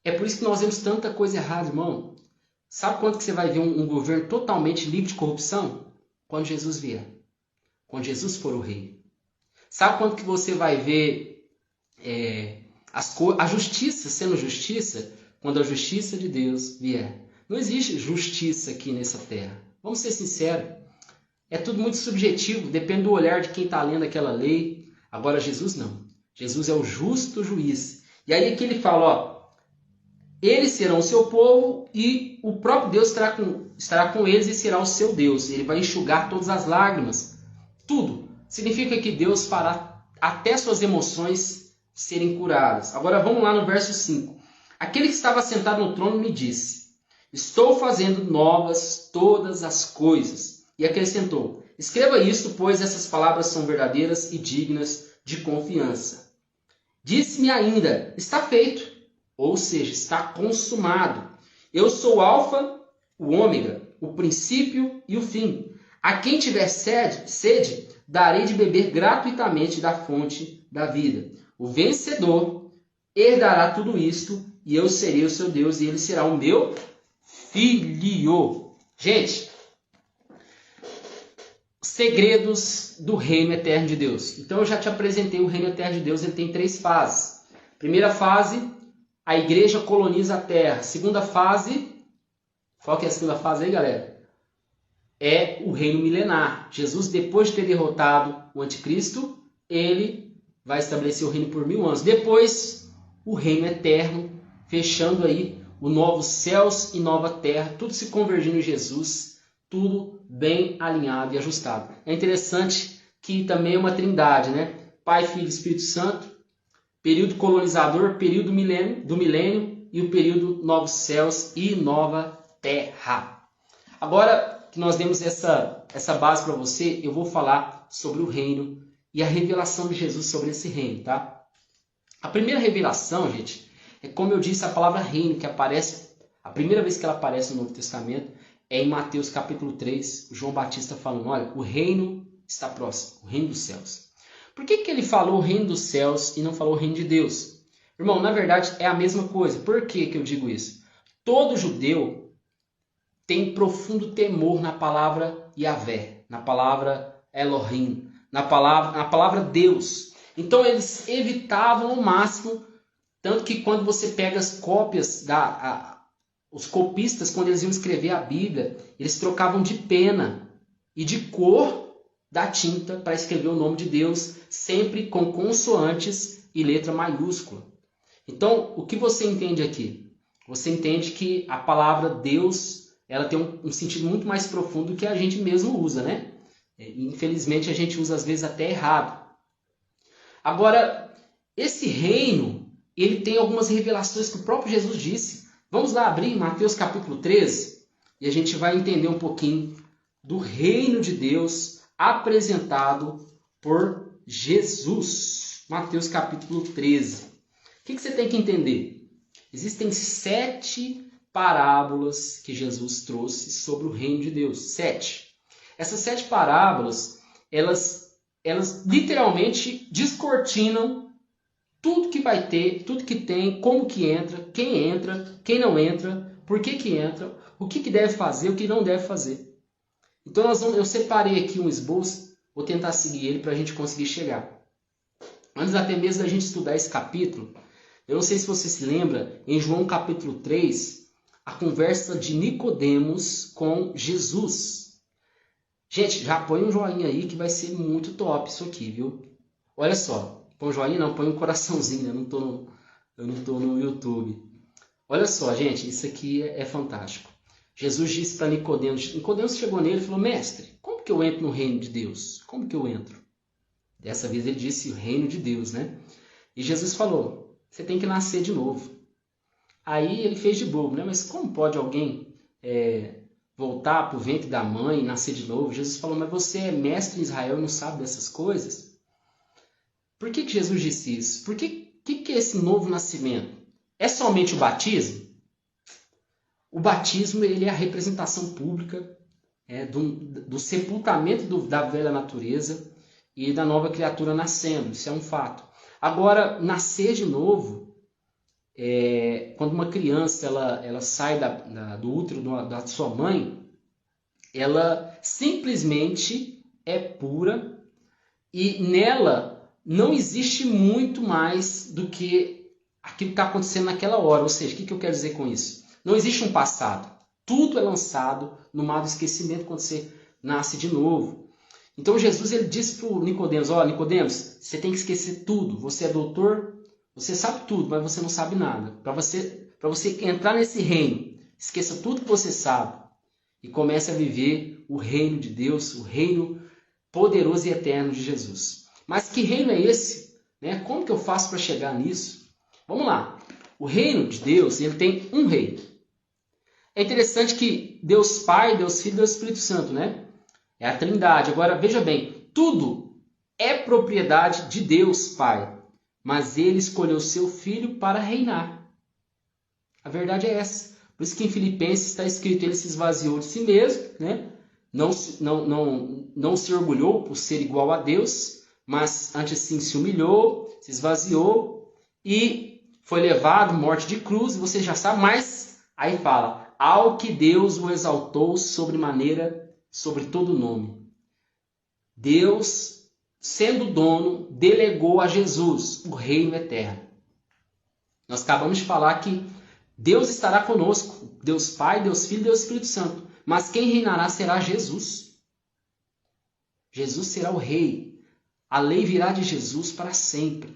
É por isso que nós vemos tanta coisa errada, irmão. Sabe quando que você vai ver um governo totalmente livre de corrupção? Quando Jesus vier. Quando Jesus for o rei. Sabe quando que você vai ver a justiça sendo justiça? Quando a justiça de Deus vier. Não existe justiça aqui nessa terra. Vamos ser sinceros. É tudo muito subjetivo, depende do olhar de quem está lendo aquela lei. Agora Jesus não. Jesus é o justo juiz. E aí aqui ele fala, ó, eles serão o seu povo e o próprio Deus estará com eles e será o seu Deus. Ele vai enxugar todas as lágrimas. Tudo. Significa que Deus fará até suas emoções serem curadas. Agora vamos lá no verso 5. Aquele que estava sentado no trono me disse, estou fazendo novas todas as coisas. E acrescentou, escreva isto, pois essas palavras são verdadeiras e dignas de confiança. Disse-me ainda, está feito, ou seja, está consumado. Eu sou o alfa, o ômega, o princípio e o fim. A quem tiver sede, darei de beber gratuitamente da fonte da vida. O vencedor herdará tudo isto, e eu serei o seu Deus, e ele será o meu filho. Gente, segredos do reino eterno de Deus. Então eu já te apresentei o reino eterno de Deus, ele tem 3 fases. Primeira fase, a igreja coloniza a terra. Segunda fase, qual que é a segunda fase aí, galera? É o reino milenar. Jesus, depois de ter derrotado o anticristo, ele vai estabelecer o reino por 1000 anos. Depois, o reino eterno, fechando aí os novos céus e nova terra, tudo se convergindo em Jesus, tudo bem alinhado e ajustado. É interessante que também é uma trindade, né? Pai, Filho e Espírito Santo, período colonizador, período do milênio e o período novos céus e nova terra. Agora que nós demos essa base para você, eu vou falar sobre o reino e a revelação de Jesus sobre esse reino, tá? A primeira revelação, gente, é como eu disse, a palavra reino, que aparece, a primeira vez que ela aparece no Novo Testamento, é em Mateus capítulo 3, João Batista falando, olha, o reino está próximo, o reino dos céus. Por que ele falou o reino dos céus e não falou o reino de Deus? Irmão, na verdade é a mesma coisa. Por que eu digo isso? Todo judeu tem profundo temor na palavra Yahvé, na palavra Elohim, na palavra Deus. Então eles evitavam ao máximo, tanto que quando você pega as cópias, os copistas, quando eles iam escrever a Bíblia, eles trocavam de pena e de cor da tinta para escrever o nome de Deus, sempre com consoantes e letra maiúscula. Então, o que você entende aqui? Você entende que a palavra Deus, ela tem um sentido muito mais profundo do que a gente mesmo usa, né? Infelizmente, a gente usa às vezes até errado. Agora, esse reino, ele tem algumas revelações que o próprio Jesus disse. Vamos lá abrir Mateus capítulo 13 e a gente vai entender um pouquinho do reino de Deus apresentado por Jesus. Mateus capítulo 13. O que você tem que entender? Existem 7 parábolas que Jesus trouxe sobre o reino de Deus. 7. Essas 7 parábolas, elas literalmente descortinam tudo que vai ter, tudo que tem, como que entra, quem não entra, por que entra, o que deve fazer, o que não deve fazer. Então eu separei aqui um esboço, vou tentar seguir ele para a gente conseguir chegar. Antes até mesmo da gente estudar esse capítulo, Eu não sei se você se lembra, em João capítulo 3, a conversa de Nicodemos com Jesus. Gente, já põe um joinha aí que vai ser muito top isso aqui, viu? Olha só, põe um joinha não, põe um coraçãozinho, né? Eu não tô no YouTube. Olha só, gente, isso aqui é fantástico. Jesus disse para Nicodemos, Nicodemos chegou nele e falou, mestre, como que eu entro no reino de Deus? Como que eu entro? Dessa vez ele disse o reino de Deus, né? E Jesus falou, você tem que nascer de novo. Aí ele fez de bobo, né? Mas como pode alguém voltar para o ventre da mãe e nascer de novo? Jesus falou, mas você é mestre em Israel e não sabe dessas coisas? Por que Jesus disse isso? Por que é esse novo nascimento? É somente o batismo? O batismo ele é a representação pública do sepultamento da velha natureza e da nova criatura nascendo. Isso é um fato. Agora, nascer de novo, quando uma criança ela sai do útero da sua mãe, ela simplesmente é pura e nela não existe muito mais do que aquilo que está acontecendo naquela hora. Ou seja, o que eu quero dizer com isso? Não existe um passado. Tudo é lançado no mar do esquecimento quando você nasce de novo. Então Jesus ele disse para o Nicodemos, Nicodemos, você tem que esquecer tudo. Você é doutor, você sabe tudo, mas você não sabe nada. Para você entrar nesse reino, esqueça tudo que você sabe e comece a viver o reino de Deus, o reino poderoso e eterno de Jesus. Mas que reino é esse? Como que eu faço para chegar nisso? Vamos lá. O reino de Deus ele tem um rei. É interessante que Deus Pai, Deus Filho e Deus Espírito Santo, né? É a Trindade. Agora, veja bem, tudo é propriedade de Deus Pai, mas Ele escolheu seu Filho para reinar. A verdade é essa. Por isso que em Filipenses está escrito, Ele se esvaziou de si mesmo, né? Não se orgulhou por ser igual a Deus, mas antes sim se humilhou, se esvaziou e foi levado à morte de cruz, você já sabe, mas aí fala, ao que Deus o exaltou sobremaneira, sobre todo nome. Deus, sendo dono, delegou a Jesus o reino eterno. Nós acabamos de falar que Deus estará conosco, Deus Pai, Deus Filho e Deus Espírito Santo. Mas quem reinará será Jesus. Jesus será o rei. A lei virá de Jesus para sempre.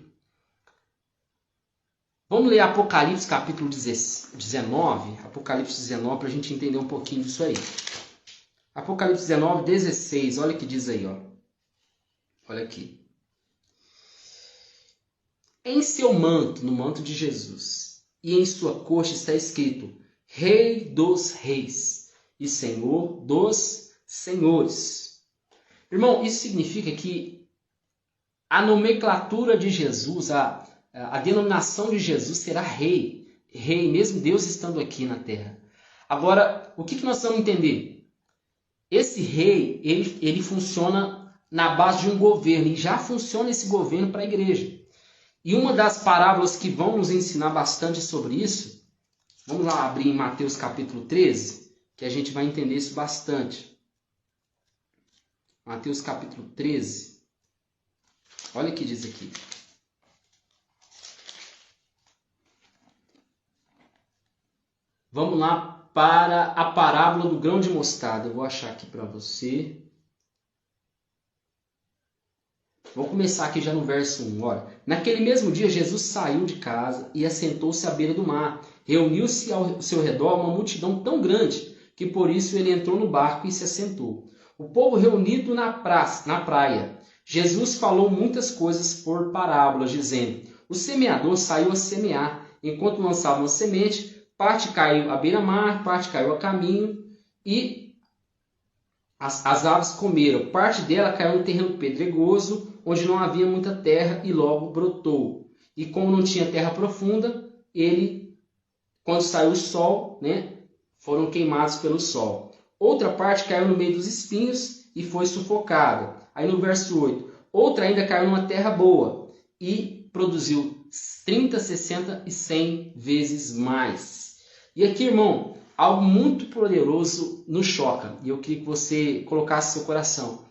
Vamos ler Apocalipse capítulo 19. Apocalipse 19 para a gente entender um pouquinho disso aí. Apocalipse 19, 16. Olha o que diz aí. Olha aqui. Em seu manto, no manto de Jesus, e em sua coxa está escrito Rei dos Reis e Senhor dos Senhores. Irmão, isso significa que a nomenclatura de Jesus, a denominação de Jesus será rei. Rei, mesmo Deus estando aqui na terra. Agora, o que nós vamos entender? Esse rei, ele funciona na base de um governo. E já funciona esse governo para a igreja. E uma das parábolas que vão nos ensinar bastante sobre isso, vamos lá abrir em Mateus capítulo 13, que a gente vai entender isso bastante. Mateus capítulo 13. Olha o que diz aqui. Vamos lá para a parábola do grão de mostarda. Eu vou achar aqui para você. Vou começar aqui já no verso 1. Olha. Naquele mesmo dia, Jesus saiu de casa e assentou-se à beira do mar. Reuniu-se ao seu redor uma multidão tão grande que por isso ele entrou no barco e se assentou. O povo reunido na praia. Jesus falou muitas coisas por parábolas, dizendo: o semeador saiu a semear. Enquanto lançava uma semente, parte caiu à beira-mar, parte caiu a caminho e as aves comeram. Parte dela caiu no terreno pedregoso, onde não havia muita terra e logo brotou. E como não tinha terra profunda, quando saiu o sol, foram queimados pelo sol. Outra parte caiu no meio dos espinhos e foi sufocada. Aí no verso 8, outra ainda caiu numa terra boa e produziu 30, 60 e 100 vezes mais. E aqui, irmão, algo muito poderoso nos choca. E eu queria que você colocasse seu coração.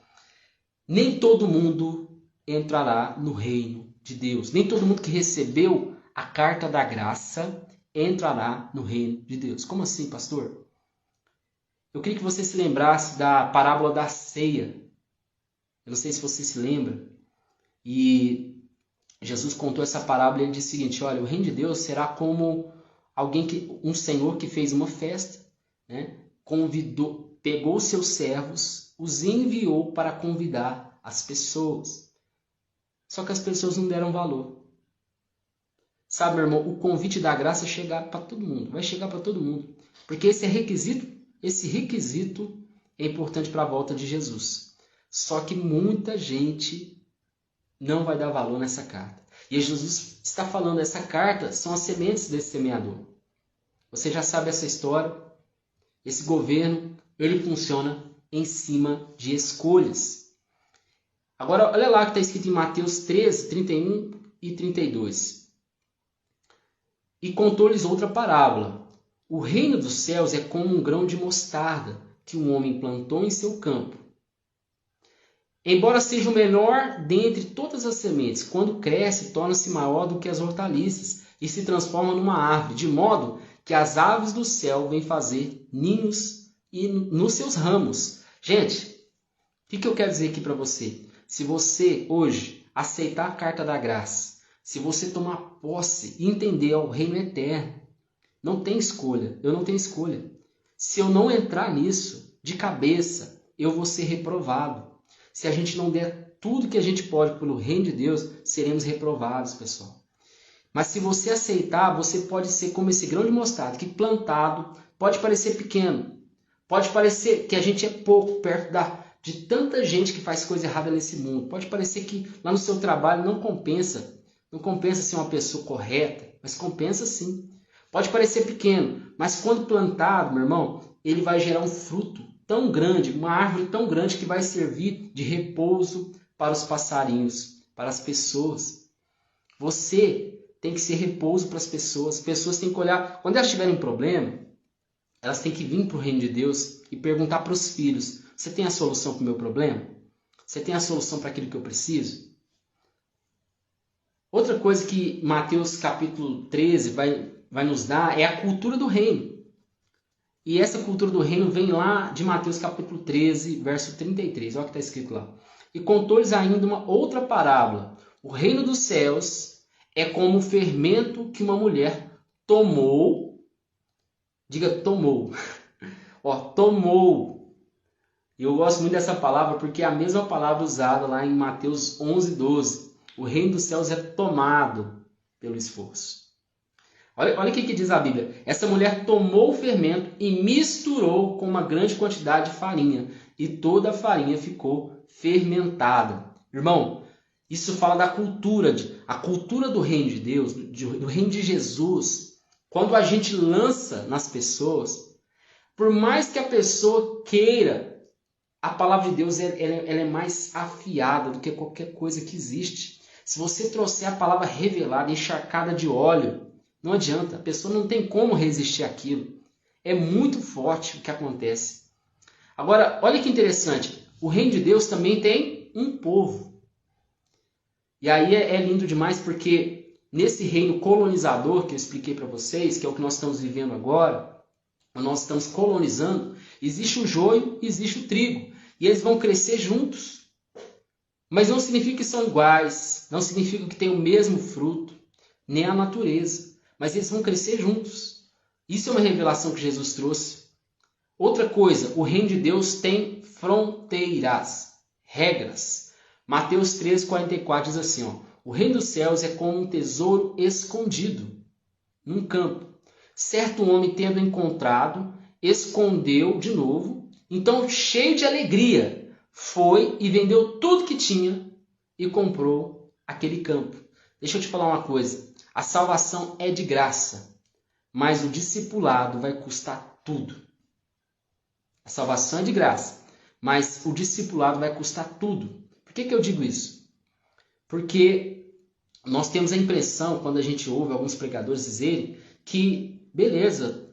Nem todo mundo entrará no reino de Deus. Nem todo mundo que recebeu a carta da graça entrará no reino de Deus. Como assim, pastor? Eu queria que você se lembrasse da parábola da ceia. Eu não sei se você se lembra. E Jesus contou essa parábola e ele disse o seguinte: olha, o reino de Deus será como um senhor que fez uma festa, né? Pegou seus servos, os enviou para convidar as pessoas. Só que as pessoas não deram valor. Sabe, meu irmão, o convite da graça chegar para todo mundo, vai chegar para todo mundo. Porque esse requisito é importante para a volta de Jesus. Só que muita gente não vai dar valor nessa carta. E Jesus está falando, essa carta são as sementes desse semeador. Você já sabe essa história. Esse governo, ele funciona em cima de escolhas. Agora, olha lá que está escrito em Mateus 13, 31 e 32. E contou-lhes outra parábola. O reino dos céus é como um grão de mostarda que um homem plantou em seu campo. Embora seja o menor dentre todas as sementes, quando cresce, torna-se maior do que as hortaliças e se transforma numa árvore, de modo que as aves do céu vêm fazer ninhos nos seus ramos. Gente, o que eu quero dizer aqui para você? Se você hoje aceitar a carta da graça, se você tomar posse e entender o reino eterno, não tem escolha, eu não tenho escolha. Se eu não entrar nisso de cabeça, eu vou ser reprovado. Se a gente não der tudo que a gente pode pelo reino de Deus, seremos reprovados, pessoal. Mas se você aceitar, você pode ser como esse grão de mostarda, que plantado pode parecer pequeno. Pode parecer que a gente é pouco perto de tanta gente que faz coisa errada nesse mundo. Pode parecer que lá no seu trabalho não compensa. Não compensa ser uma pessoa correta, mas compensa sim. Pode parecer pequeno, mas quando plantado, meu irmão, ele vai gerar um fruto tão grande, uma árvore tão grande que vai servir de repouso para os passarinhos, para as pessoas. Você tem que ser repouso para as pessoas. As pessoas têm que olhar, quando elas tiverem um problema, elas têm que vir para o reino de Deus e perguntar para os filhos: você tem a solução para o meu problema? Você tem a solução para aquilo que eu preciso? Outra coisa que Mateus capítulo 13 vai nos dar é a cultura do reino. E essa cultura do reino vem lá de Mateus capítulo 13, verso 33. Olha o que está escrito lá. E contou-lhes ainda uma outra parábola. O reino dos céus é como o fermento que uma mulher tomou. Diga tomou. Tomou. E eu gosto muito dessa palavra porque é a mesma palavra usada lá em Mateus 11, 12. O reino dos céus é tomado pelo esforço. Olha o que diz a Bíblia. Essa mulher tomou o fermento e misturou com uma grande quantidade de farinha. E toda a farinha ficou fermentada. Irmão, isso fala da cultura, a cultura do reino de Deus, do reino de Jesus. Quando a gente lança nas pessoas, por mais que a pessoa queira, a palavra de Deus ela é mais afiada do que qualquer coisa que existe. Se você trouxer a palavra revelada, encharcada de óleo, não adianta, a pessoa não tem como resistir àquilo. É muito forte o que acontece. Agora, olha que interessante. O reino de Deus também tem um povo. E aí é lindo demais porque nesse reino colonizador que eu expliquei para vocês, que é o que nós estamos vivendo agora, nós estamos colonizando, existe o joio e existe o trigo. E eles vão crescer juntos. Mas não significa que são iguais, não significa que têm o mesmo fruto, nem a natureza. Mas eles vão crescer juntos. Isso é uma revelação que Jesus trouxe. Outra coisa, o reino de Deus tem fronteiras, regras. Mateus 13, 44 diz assim, o reino dos céus é como um tesouro escondido num campo. Certo homem, tendo encontrado, escondeu de novo. Então, cheio de alegria, foi e vendeu tudo que tinha e comprou aquele campo. Deixa eu te falar uma coisa. A salvação é de graça, mas o discipulado vai custar tudo. A salvação é de graça, mas o discipulado vai custar tudo. Por que eu digo isso? Porque nós temos a impressão, quando a gente ouve alguns pregadores dizerem, que, beleza,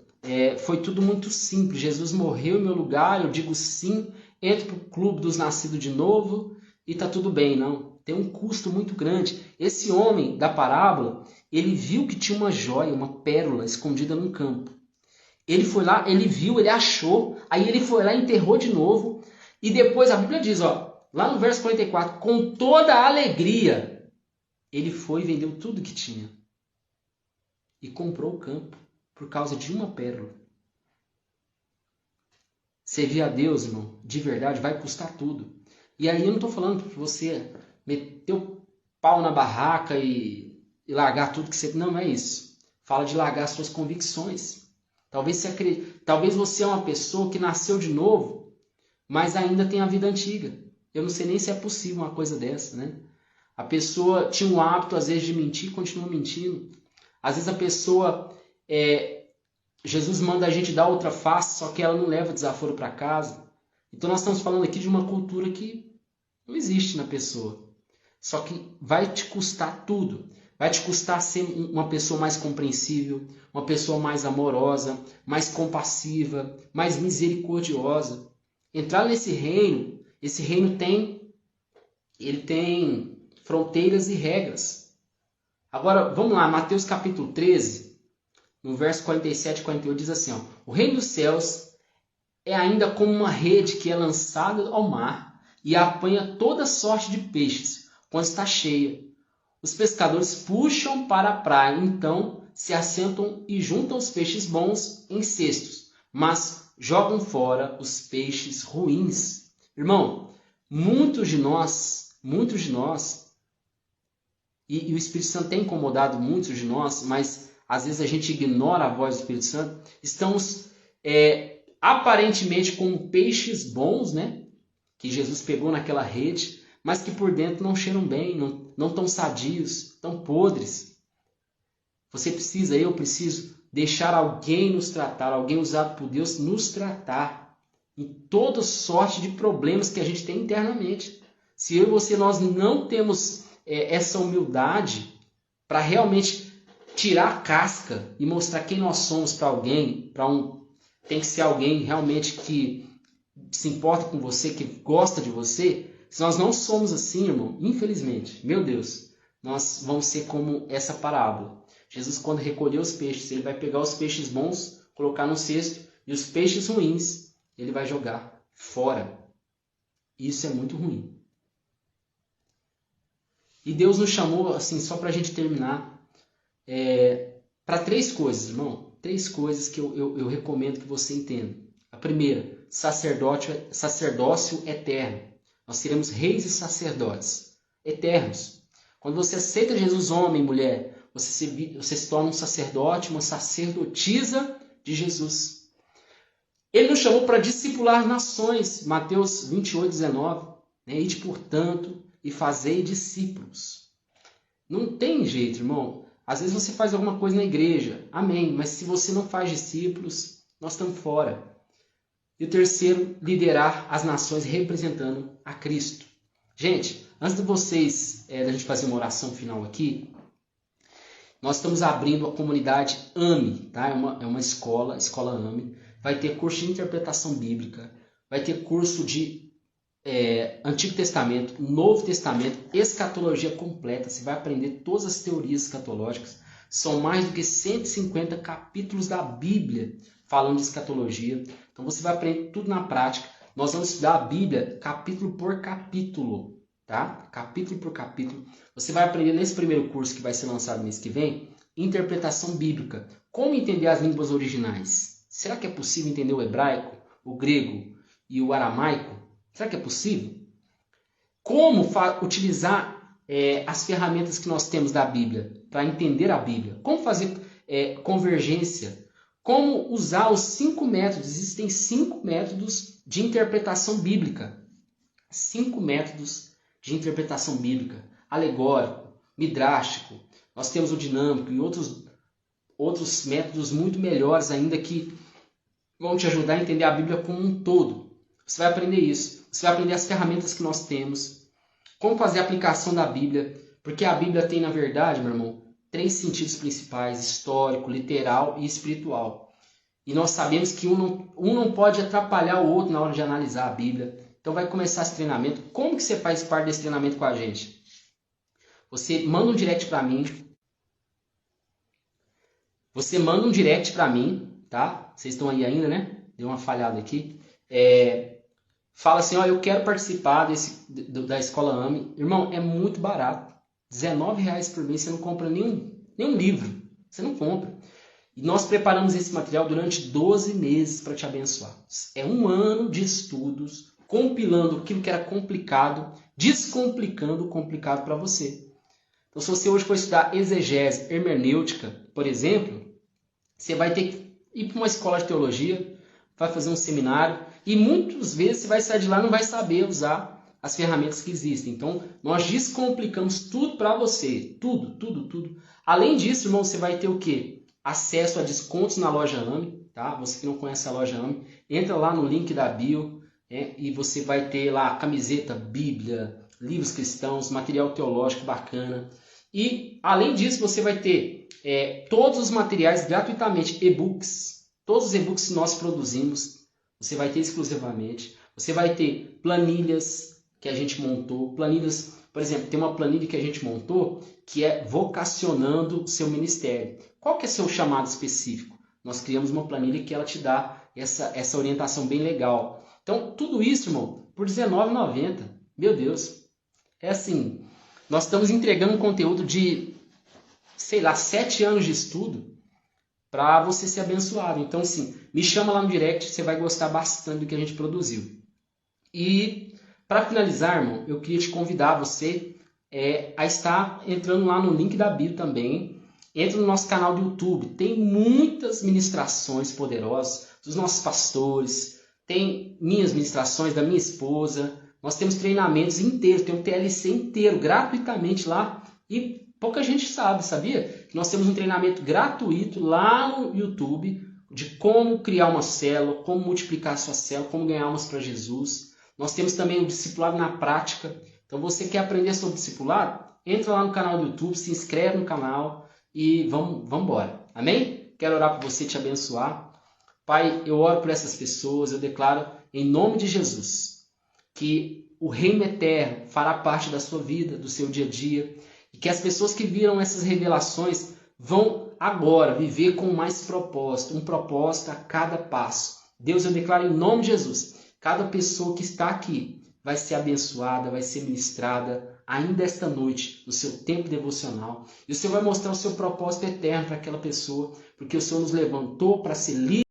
foi tudo muito simples. Jesus morreu em meu lugar, eu digo sim, entro para o clube dos nascidos de novo e tá tudo bem, não. Tem um custo muito grande. Esse homem da parábola, ele viu que tinha uma joia, uma pérola escondida num campo. Ele foi lá, ele viu, ele achou, aí ele foi lá e enterrou de novo. E depois a Bíblia diz, ó, lá no verso 44, com toda a alegria, ele foi e vendeu tudo que tinha. E comprou o campo por causa de uma pérola. Servir a Deus, irmão, de verdade, vai custar tudo. E aí eu não estou falando que você meter o pau na barraca e largar tudo que você... Não é isso. Fala de largar suas convicções. Talvez você é uma pessoa que nasceu de novo, mas ainda tem a vida antiga. Eu não sei nem se é possível uma coisa dessa, né? A pessoa tinha o hábito, às vezes, de mentir e continua mentindo. Às vezes a pessoa... Jesus manda a gente dar outra face, só que ela não leva desaforo para casa. Então nós estamos falando aqui de uma cultura que não existe na pessoa. Só que vai te custar tudo. Vai te custar ser uma pessoa mais compreensível, uma pessoa mais amorosa, mais compassiva, mais misericordiosa. Entrar nesse reino, esse reino tem fronteiras e regras. Agora, vamos lá, Mateus capítulo 13, no verso 47 e 48, diz assim, ó, o reino dos céus é ainda como uma rede que é lançada ao mar e apanha toda sorte de peixes, quando está cheia. Os pescadores puxam para a praia, então se assentam e juntam os peixes bons em cestos, mas jogam fora os peixes ruins. Irmão, muitos de nós, e o Espírito Santo tem incomodado muitos de nós, mas às vezes a gente ignora a voz do Espírito Santo, estamos aparentemente como peixes bons, né? Que Jesus pegou naquela rede, mas que por dentro não cheiram bem, não tão sadios, tão podres. Eu preciso deixar alguém nos tratar, alguém usado por Deus nos tratar em toda sorte de problemas que a gente tem internamente. Se eu e você nós não temos essa humildade para realmente tirar a casca e mostrar quem nós somos para alguém, tem que ser alguém realmente que se importa com você, que gosta de você. Se nós não somos assim, irmão, infelizmente, meu Deus, nós vamos ser como essa parábola. Jesus, quando recolher os peixes, ele vai pegar os peixes bons, colocar no cesto, e os peixes ruins, ele vai jogar fora. Isso é muito ruim. E Deus nos chamou, assim, só para a gente terminar, para 3 coisas, irmão. 3 coisas que eu recomendo que você entenda. A primeira, sacerdócio eterno. Nós seremos reis e sacerdotes eternos. Quando você aceita Jesus, homem e mulher, você se torna um sacerdote, uma sacerdotisa de Jesus. Ele nos chamou para discipular nações. Mateus 28, 19. Ide, portanto, e fazei discípulos. Não tem jeito, irmão. Às vezes você faz alguma coisa na igreja. Amém. Mas se você não faz discípulos, nós estamos fora. E o terceiro, liderar as nações representando a Cristo. Gente, antes de da gente fazer uma oração final aqui, nós estamos abrindo a comunidade AME, tá? É uma escola AME. Vai ter curso de interpretação bíblica, vai ter curso de Antigo Testamento, Novo Testamento, escatologia completa. Você vai aprender todas as teorias escatológicas. São mais do que 150 capítulos da Bíblia falando de escatologia. Então você vai aprender tudo na prática. Nós vamos estudar a Bíblia capítulo por capítulo, tá? Capítulo por capítulo. Você vai aprender nesse primeiro curso que vai ser lançado mês que vem, interpretação bíblica. Como entender as línguas originais? Será que é possível entender o hebraico, o grego e o aramaico? Será que é possível? Como utilizar as ferramentas que nós temos da Bíblia para entender a Bíblia? Como fazer convergência? Como usar os 5 métodos? Existem 5 métodos de interpretação bíblica. 5 métodos de interpretação bíblica. Alegórico, midrástico, nós temos o dinâmico e outros métodos muito melhores ainda que vão te ajudar a entender a Bíblia como um todo. Você vai aprender isso. Você vai aprender as ferramentas que nós temos. Como fazer a aplicação da Bíblia. Porque a Bíblia tem, na verdade, meu irmão, 3 sentidos principais: histórico, literal e espiritual. E nós sabemos que um não pode atrapalhar o outro na hora de analisar a Bíblia. Então vai começar esse treinamento. Como que você faz parte desse treinamento com a gente? Você manda um direct para mim. Tá? Vocês estão aí ainda, né? Deu uma falhada aqui. Fala assim, ó, eu quero participar da Escola AME. Irmão, é muito barato. R$19 por mês, você não compra nenhum livro. Você não compra. E nós preparamos esse material durante 12 meses para te abençoar. É um ano de estudos, compilando aquilo que era complicado, descomplicando o complicado para você. Então, se você hoje for estudar exegese, hermenêutica, por exemplo, você vai ter que ir para uma escola de teologia, vai fazer um seminário, e muitas vezes você vai sair de lá e não vai saber usar as ferramentas que existem. Então, nós descomplicamos tudo para você. Tudo. Além disso, irmão, você vai ter o quê? Acesso a descontos na loja AME, tá? Você que não conhece a loja AME, entra lá no link da bio, e você vai ter lá camiseta, Bíblia, livros cristãos, material teológico bacana. E, além disso, você vai ter todos os materiais gratuitamente, e-books. Todos os e-books que nós produzimos, você vai ter exclusivamente. Você vai ter planilhas que a gente montou. Planilhas, por exemplo, tem uma planilha que a gente montou que é vocacionando o seu ministério. Qual que é o seu chamado específico? Nós criamos uma planilha que ela te dá essa orientação bem legal. Então, tudo isso, irmão, por R$19,90. Meu Deus. É assim, nós estamos entregando um conteúdo de, 7 anos de estudo para você ser abençoado. Então, assim, me chama lá no direct, você vai gostar bastante do que a gente produziu. E, para finalizar, irmão, eu queria te convidar você a estar entrando lá no link da bio também. Entra no nosso canal do YouTube. Tem muitas ministrações poderosas dos nossos pastores. Tem minhas ministrações, da minha esposa. Nós temos treinamentos inteiros. Tem um TLC inteiro, gratuitamente lá. E pouca gente sabe, sabia? Que nós temos um treinamento gratuito lá no YouTube de como criar uma célula, como multiplicar a sua célula, como ganhar almas para Jesus. Nós temos também o discipulado na prática. Então, você quer aprender sobre discipulado? Entra lá no canal do YouTube, se inscreve no canal e vamos embora. Amém? Quero orar por você, te abençoar. Pai, eu oro por essas pessoas, eu declaro em nome de Jesus que o reino eterno fará parte da sua vida, do seu dia a dia, e que as pessoas que viram essas revelações vão agora viver com mais propósito, um propósito a cada passo. Deus, eu declaro em nome de Jesus, cada pessoa que está aqui vai ser abençoada, vai ser ministrada ainda esta noite, no seu tempo devocional. E o Senhor vai mostrar o seu propósito eterno para aquela pessoa, porque o Senhor nos levantou para ser livre